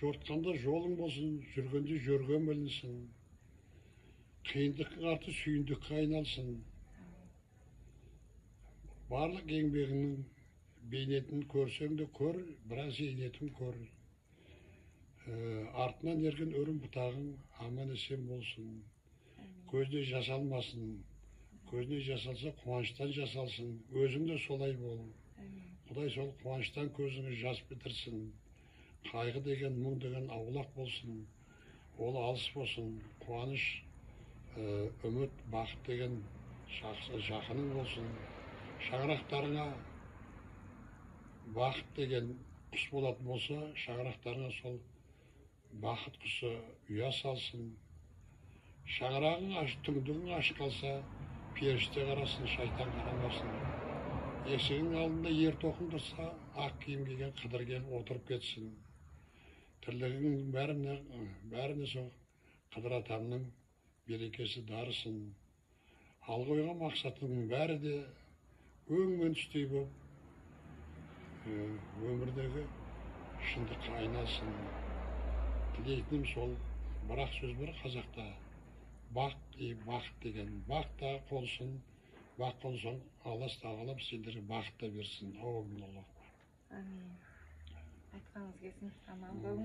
жортқанда жолың болсын, жүргенде жөрген білінсін. Қиындыққа қарсы сүйіндікке айналсын. Барлық еңбегінің бейнетін көрсең де көр, бірақ зейнетін көр. Артынан ерген өрім бұтағың аман есен болсын. Көзіне жасалмасын. Көзіне жасалса қуаныштан жасалсын. Өзің де солай бол. Құдай сол қуаныштан көзіңі жас бітірсін. Қайғы деген, мұң деген аулақ болсын. Ол алыс болсын. Қуаныш, үміт, бақыт деген жақының болсын. Шаңырақтарыңа бақыт деген құс болатын болса, шаңырақтарыңа сол бақыт құсы ұя салсын. Шаңырағың түңдігің ашық қалса, періште қарасын, шайтан қарамасын. Есігің алдында ер тоқым тұрса, ақ киім киген қыдыр келіп отырып кетсін. Тірлігіңнің бәріне сол Қыдыр атамның берекесі дарысын. Ал қойған мақсатыңның бәрі де өң мен түстей боп, өмірдегі шындыққа айналсын. Тілейтінім сол, бірақ сөз бар қазақта, бақ деген, бақ та қонсын, бақ қонсын, Аллах тағала сендерге бақыт та берсін. Амин. Айтқаныңыз келсін. Аман болыңыз.